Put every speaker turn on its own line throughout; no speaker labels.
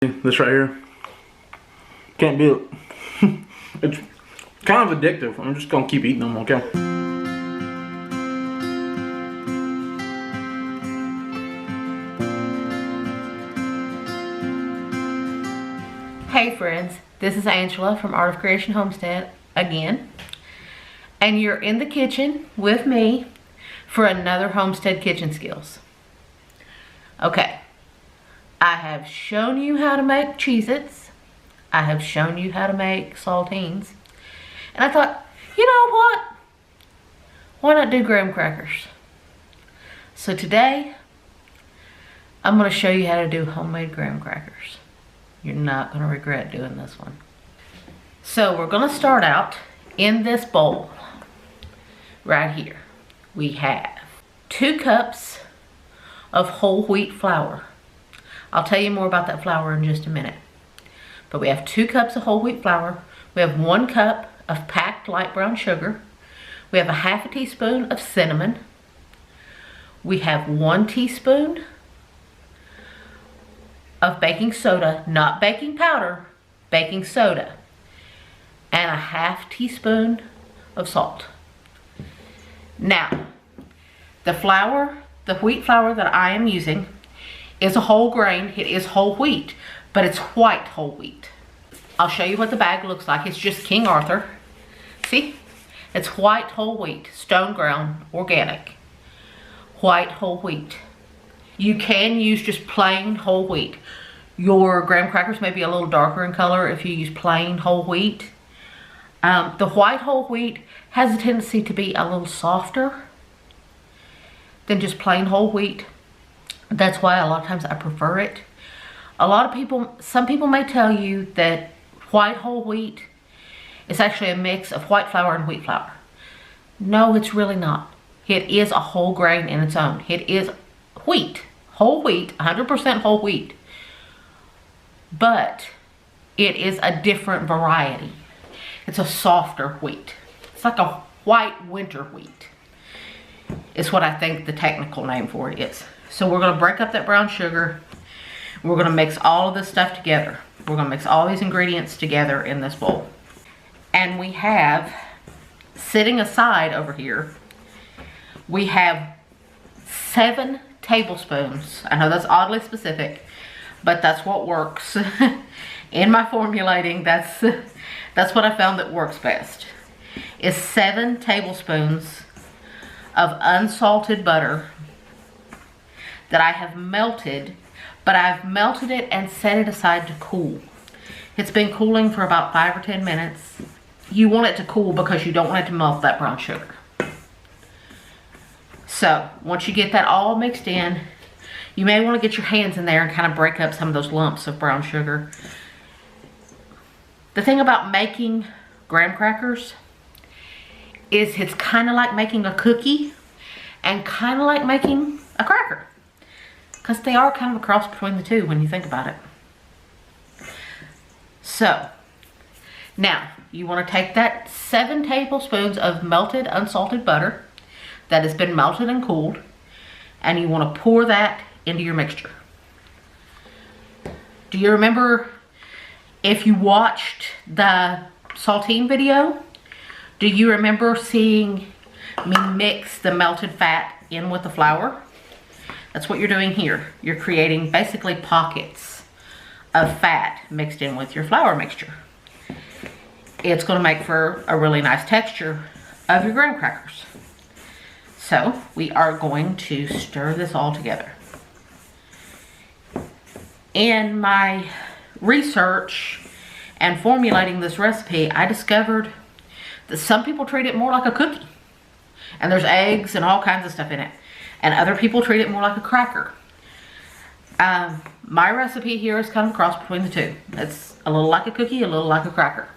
This right here. Can't do it. It's kind of addictive. I'm just gonna keep eating them, okay?
Hey friends, this is Angela from Art of Creation Homestead again. And you're in the kitchen with me for another Homestead Kitchen Skills. Okay, I have shown you how to make Cheez-Its. I have shown you how to make saltines. And I thought, you know what? Why not do graham crackers? So today, I'm going to show you how to do homemade graham crackers. You're not going to regret doing this one. So we're going to start out in this bowl right here. We have 2 cups of whole wheat flour. I'll tell you more about that flour in just a minute. But we have 2 cups of whole wheat flour. We have 1 cup of packed light brown sugar. We have a ½ teaspoon of cinnamon. We have 1 teaspoon of baking soda, not baking powder, baking soda, and a ½ teaspoon of salt. Now, the flour, the wheat flour that I am using is a whole grain. It is whole wheat, but it's white whole wheat. I'll show you what the bag looks like. It's just King Arthur. See? It's white whole wheat, stone ground, organic. White whole wheat. You can use just plain whole wheat. Your graham crackers may be a little darker in color if you use plain whole wheat. The white whole wheat has a tendency to be a little softer than just plain whole wheat. That's why a lot of times I prefer it. A lot of people, some people may tell you that white whole wheat is actually a mix of white flour and wheat flour. No, it's really not. It is a whole grain in its own. It is wheat, whole wheat, 100% whole wheat. But it is a different variety. It's a softer wheat. It's like a white winter wheat. It's what I think the technical name for it is. So we're going to break up that brown sugar. We're going to mix all of this stuff together. We're going to mix all these ingredients together in this bowl. And we have, sitting aside over here, we have 7 tablespoons. I know that's oddly specific, but that's what works. In my formulating, that's what I found that works best. Is 7 tablespoons of unsalted butter that I have melted, but I've melted it and set it aside to cool. It's been cooling for about 5 or 10 minutes. You want it to cool because you don't want it to melt that brown sugar. So once you get that all mixed in, you may want to get your hands in there and kind of break up some of those lumps of brown sugar. The thing about making graham crackers is it's kind of like making a cookie and kind of like making a cracker. Because they are kind of a cross between the two when you think about it. So, now you want to take that 7 tablespoons of melted unsalted butter that has been melted and cooled, and you want to pour that into your mixture. Do you remember if you watched the saltine video? Do you remember seeing me mix the melted fat in with the flour? That's what you're doing here. You're creating basically pockets of fat mixed in with your flour mixture. It's going to make for a really nice texture of your graham crackers. So we are going to stir this all together. In my research and formulating this recipe, I discovered that some people treat it more like a cookie. And there's eggs and all kinds of stuff in it. And other people treat it more like a cracker. My recipe here is kind of a cross between the two. It's a little like a cookie, a little like a cracker.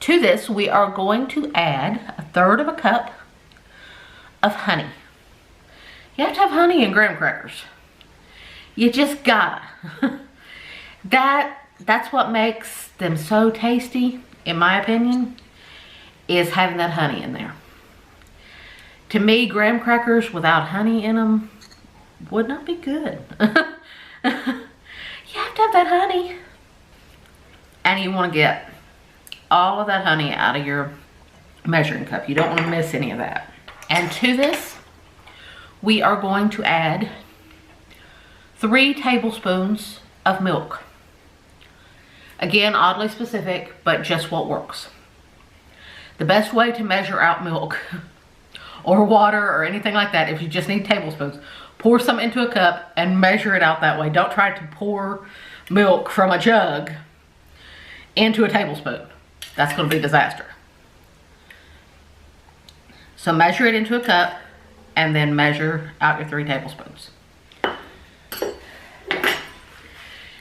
To this, we are going to add 1/3 cup of honey. You have to have honey in graham crackers. You just gotta. That's what makes them so tasty, in my opinion, is having that honey in there. To me, graham crackers without honey in them would not be good. You have to have that honey. And you want to get all of that honey out of your measuring cup. You don't want to miss any of that. And to this, we are going to add 3 tablespoons of milk. Again, oddly specific, but just what works. The best way to measure out milk or water or anything like that, if you just need tablespoons, pour some into a cup and measure it out that way. Don't try to pour milk from a jug into a tablespoon. That's going to be a disaster. So measure it into a cup and then measure out your 3 tablespoons.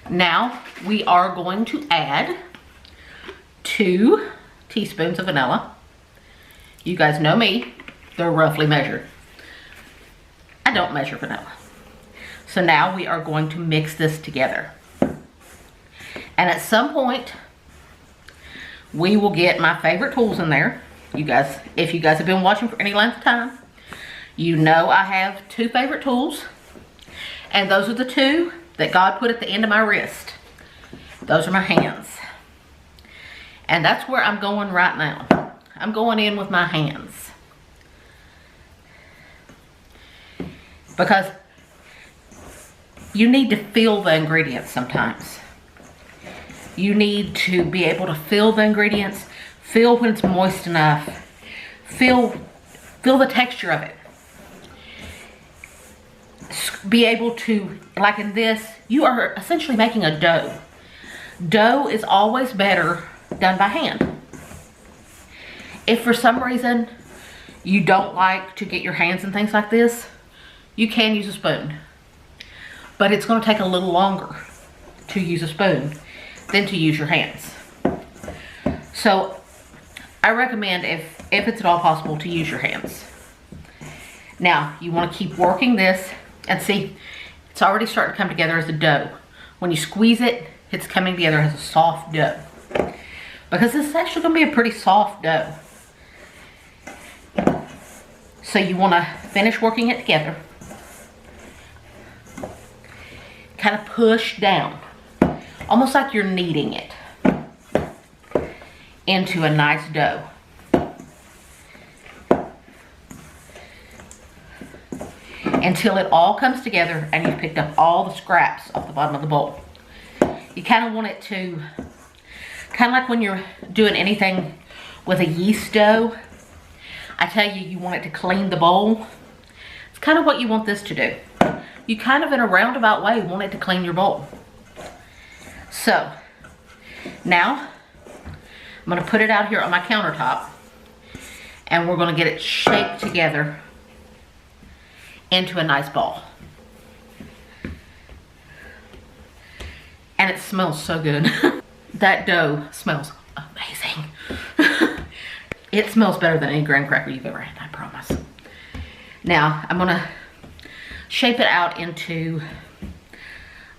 Now we are going to add 2 teaspoons of vanilla. You guys know me, they're roughly measured. I don't measure vanilla. So now we are going to mix this together. And at some point, we will get my favorite tools in there. You guys, if you guys have been watching for any length of time, you know I have 2 favorite tools. And those are the 2 that God put at the end of my wrist. Those are my hands. And that's where I'm going right now. I'm going in with my hands. Because you need to feel the ingredients sometimes. You need to be able to feel the ingredients, feel when it's moist enough, feel the texture of it. Be able to, like in this, you are essentially making a dough. Dough is always better done by hand. If for some reason you don't like to get your hands in things like this, you can use a spoon. But it's going to take a little longer to use a spoon than to use your hands. So I recommend, if it's at all possible, to use your hands. Now you want to keep working this. And see, it's already starting to come together as a dough. When you squeeze it, it's coming together as a soft dough. Because this is actually going to be a pretty soft dough. So you want to finish working it together. Kind of push down. Almost like you're kneading it into a nice dough. Until it all comes together and you've picked up all the scraps off the bottom of the bowl. You kind of want it to, kind of like when you're doing anything with a yeast dough, I tell you, you want it to clean the bowl. It's kind of what you want this to do. You kind of, in a roundabout way, want it to clean your bowl. So, now, I'm going to put it out here on my countertop, and we're going to get it shaped together into a nice ball. And it smells so good. That dough smells amazing. It smells better than any graham cracker you've ever had, I promise. Now, I'm gonna shape it out into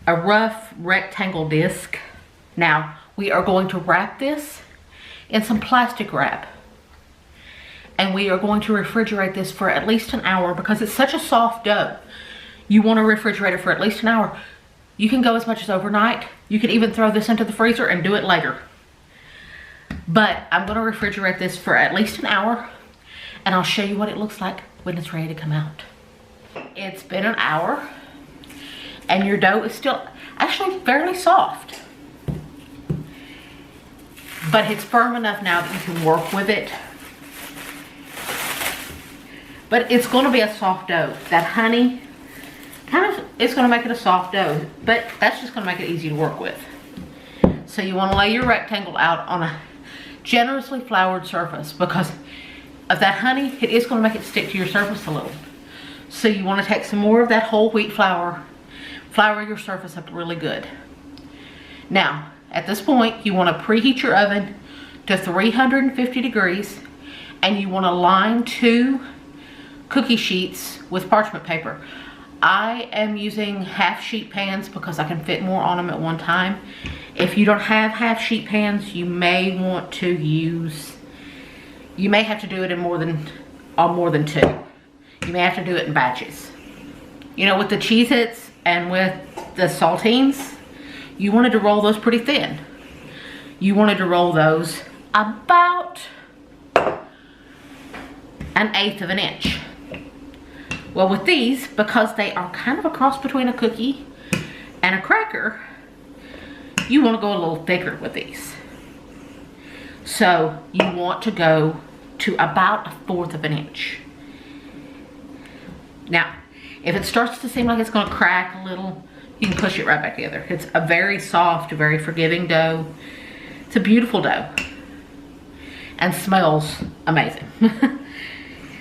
a rough rectangle disc. Now, we are going to wrap this in some plastic wrap. And we are going to refrigerate this for at least an hour because it's such a soft dough. You want to refrigerate it for at least an hour. You can go as much as overnight. You can even throw this into the freezer and do it later. But I'm going to refrigerate this for at least an hour, and I'll show you what it looks like when it's ready to come out. It's been an hour, and your dough is still actually fairly soft. But it's firm enough now that you can work with it. But it's going to be a soft dough. That honey, it's going to make it a soft dough. But that's just going to make it easy to work with. So you want to lay your rectangle out on a generously floured surface. Because of that honey, it is going to make it stick to your surface a little. So you want to take some more of that whole wheat flour. Flour your surface up really good. Now, at this point, you want to preheat your oven to 350 degrees. And you want to line 2 cookie sheets with parchment paper. I am using half sheet pans because I can fit more on them at one time. If you don't have half sheet pans, you may want to use, you may have to do it in more than 2. You may have to do it in batches. You know, with the Cheez-Its and with the saltines, you wanted to roll those pretty thin. You wanted to roll those about 1/8 of an inch. Well, with these, because they are kind of a cross between a cookie and a cracker, you want to go a little thicker with these. So you want to go to about 1/4 of an inch. Now, if it starts to seem like it's going to crack a little, you can push it right back together. It's a very soft, very forgiving dough. It's a beautiful dough and smells amazing.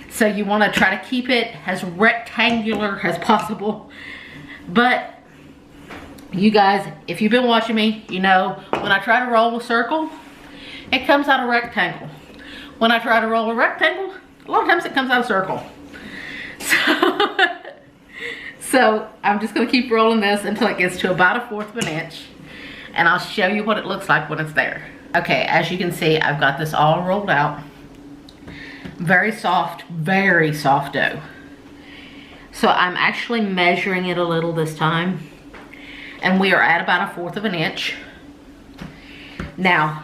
So you want to try to keep it as rectangular as possible. But you guys, if you've been watching me, you know when I try to roll a circle, it comes out a rectangle. When I try to roll a rectangle, a lot of times it comes out a circle. So I'm just gonna keep rolling this until it gets to about 1/4 of an inch, and I'll show you what it looks like when it's there. Okay, as you can see, I've got this all rolled out. Very soft dough. So I'm actually measuring it a little this time, and we are at about 1/4 of an inch. Now,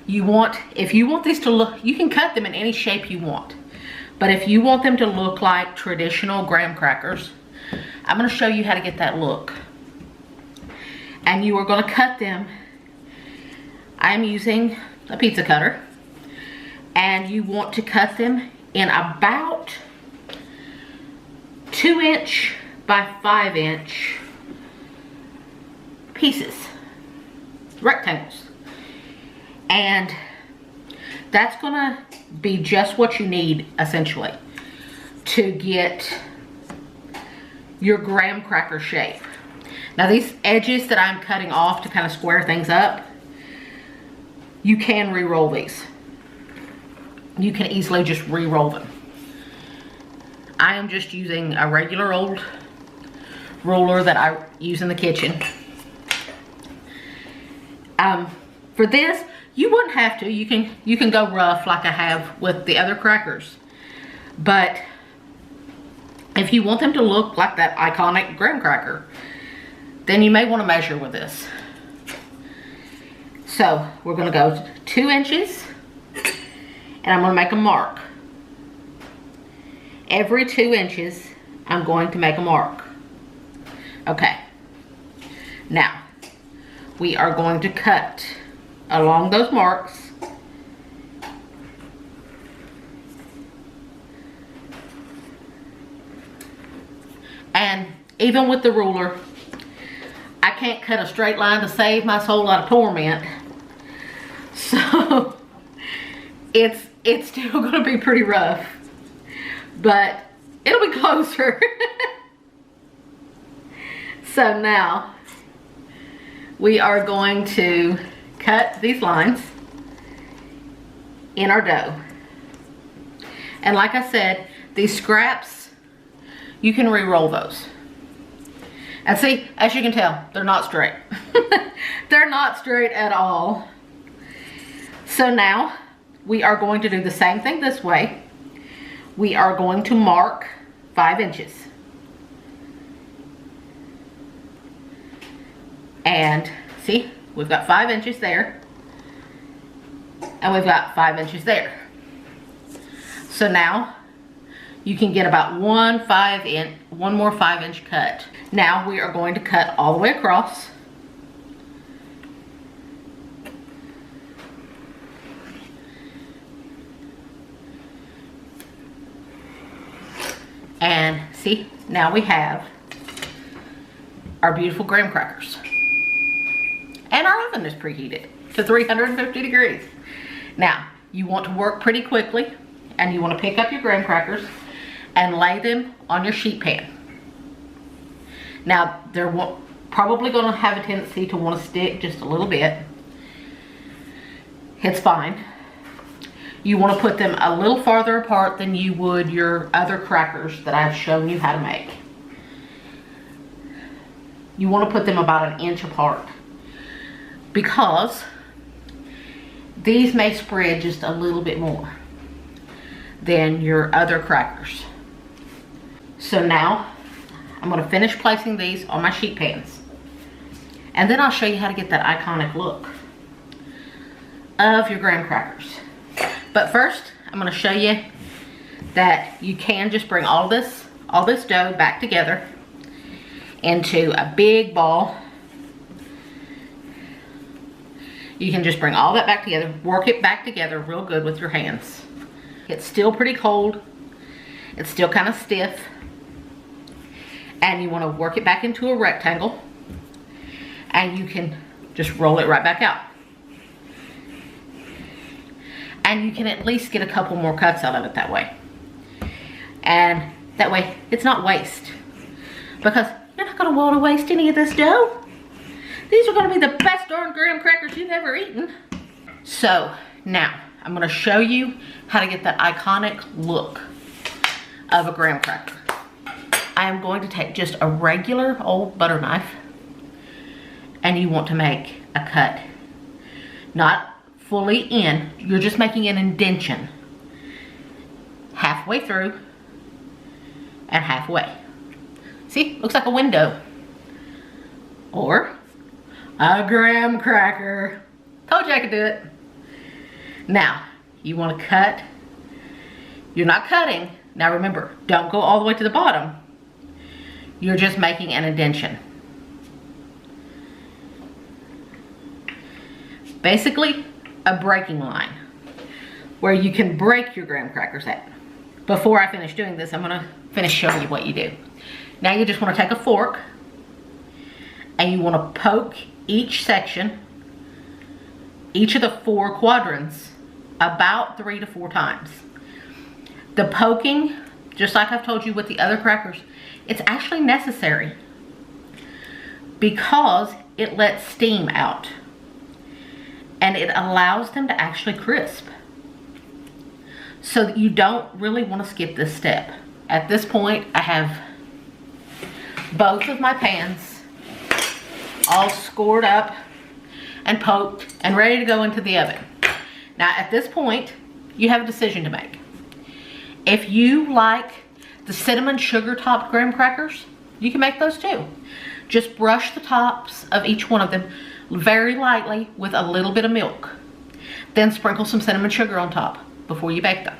if you want these to look, you can cut them in any shape you want. But if you want them to look like traditional graham crackers, I'm going to show you how to get that look. And you are going to cut them. I'm using a pizza cutter. And you want to cut them in about 2" by 5" pieces, rectangles. And that's going to be just what you need, essentially, to get your graham cracker shape. Now, these edges that I'm cutting off to kind of square things up, you can re-roll these. You can easily just re-roll them. I am just using a regular old roller that I use in the kitchen. For this, you wouldn't have to. You can go rough like I have with the other crackers. But if you want them to look like that iconic graham cracker, then you may want to measure with this. So we're going to go 2 inches, and I'm going to make a mark. Every 2 inches, I'm going to make a mark. Okay. Now, we are going to cut along those marks. And even with the ruler, I can't cut a straight line to save my soul out of torment. So it's still going to be pretty rough, but it'll be closer. So now we are going to cut these lines in our dough. And like I said, these scraps, you can re-roll those. And see, as you can tell, they're not straight. They're not straight at all. So now we are going to do the same thing this way. We are going to mark 5 inches. And see, we've got 5 inches there. And we've got 5 inches there. So now you can get about one more 5 inch cut. Now we are going to cut all the way across. And see, now we have our beautiful graham crackers. And our oven is preheated to 350 degrees. Now, you want to work pretty quickly, and you want to pick up your graham crackers and lay them on your sheet pan. Now, they're probably going to have a tendency to want to stick just a little bit. It's fine. You want to put them a little farther apart than you would your other crackers that I've shown you how to make. You want to put them about 1 inch apart, because these may spread just a little bit more than your other crackers. So now I'm going to finish placing these on my sheet pans. And then I'll show you how to get that iconic look of your graham crackers. But first, I'm gonna show you that you can just bring all this dough back together into a big ball. You can just bring all that back together, work it back together real good with your hands. It's still pretty cold. It's still kind of stiff. And you want to work it back into a rectangle. And you can just roll it right back out. And you can at least get a couple more cuts out of it that way. And that way, it's not waste. Because you're not going to want to waste any of this dough. These are going to be the best darn graham crackers you've ever eaten. So, now, I'm going to show you how to get that iconic look of a graham cracker. I am going to take just a regular old butter knife, and you want to make a cut. Not fully in, you're just making an indentation. Halfway through and halfway. See, looks like a window. Or a graham cracker. Told you I could do it. Now, you want to cut. You're not cutting. Now remember, don't go all the way to the bottom. You're just making an indentation. Basically, a breaking line where you can break your graham crackers at. Before I finish doing this, I'm going to finish showing you what you do. Now you just want to take a fork and you want to poke each section, each of the 4 quadrants, about 3 to 4 times. The poking, just like I've told you with the other crackers, it's actually necessary because it lets steam out and it allows them to actually crisp. So you don't really want to skip this step. At this point, I have both of my pans all scored up and poked and ready to go into the oven. Now at this point, you have a decision to make. If you like the cinnamon sugar topped graham crackers, you can make those too. Just brush the tops of each one of them very lightly with a little bit of milk. Then sprinkle some cinnamon sugar on top before you bake them.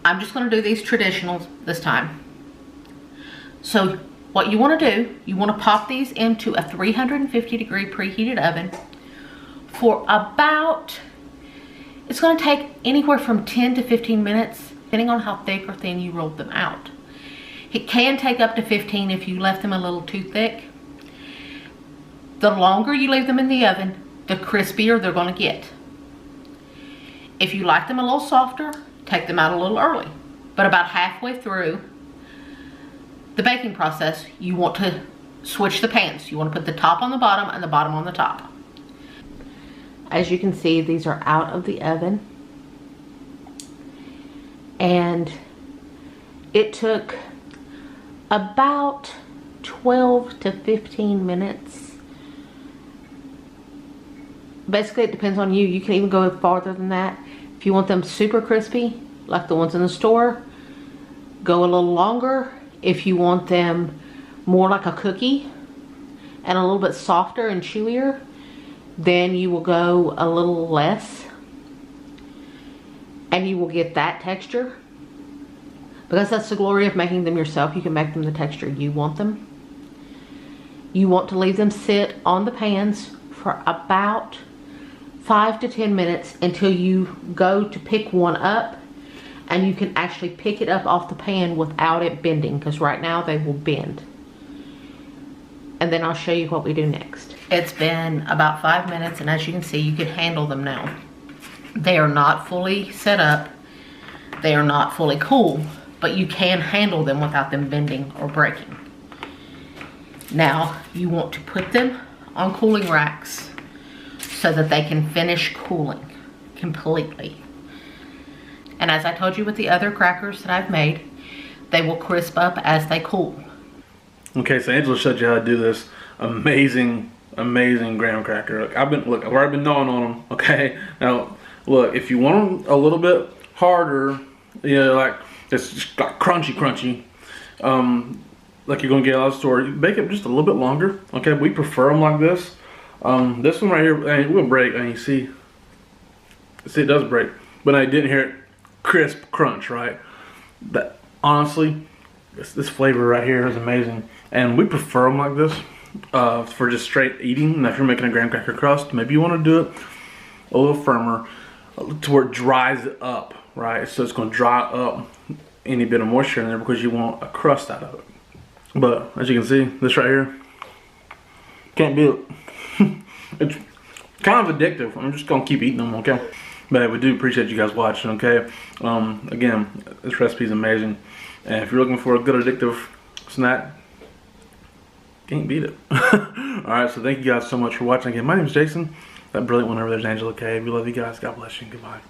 I'm just going to do these traditionals this time. So what you want to do, you want to pop these into a 350-degree preheated oven for about, it's going to take anywhere from 10 to 15 minutes, depending on how thick or thin you rolled them out. It can take up to 15 if you left them a little too thick. The longer you leave them in the oven, the crispier they're going to get. If you like them a little softer, take them out a little early. But about halfway through the baking process, you want to switch the pans. You want to put the top on the bottom and the bottom on the top. As you can see, these are out of the oven. And it took about 12 to 15 minutes. Basically, it depends on you. You can even go farther than that. If you want them super crispy, like the ones in the store, go a little longer. If you want them more like a cookie and a little bit softer and chewier, then you will go a little less. And you will get that texture. Because that's the glory of making them yourself. You can make them the texture you want them. You want to leave them sit on the pans for about 5 to 10 minutes until you go to pick one up and you can actually pick it up off the pan without it bending, because right now they will bend. And then I'll show you what we do next. It's been about 5 minutes, and as you can see, you can handle them now. They are not fully set up. They are not fully cool, but you can handle them without them bending or breaking. Now, you want to put them on cooling racks so that they can finish cooling completely. And as I told you with the other crackers that I've made, they will crisp up as they cool.
Okay, so Angela showed you how to do this amazing graham cracker. I've already been gnawing on them. Okay, now look, if you want them a little bit harder, you know, like it's just like crunchy, like you're gonna get out of the store. You bake it just a little bit longer. Okay, we prefer them like this. This one right here, it will break. And you see it does break, but I didn't hear it crisp crunch, right? That honestly, this flavor right here is amazing, and we prefer them like this for just straight eating. Now, if you're making a graham cracker crust, maybe you want to do it a little firmer to where it dries it up, right? So it's going to dry up any bit of moisture in there because you want a crust out of it. But as you can see, this right here, can't beat it. It's kind of addictive. I'm just going to keep eating them, okay? But we do appreciate you guys watching, okay? Again, this recipe is amazing. And if you're looking for a good addictive snack, can't beat it. Alright, so thank you guys so much for watching. Again, my name is Jason. That brilliant one over there is Angela K. We love you guys. God bless you. Goodbye.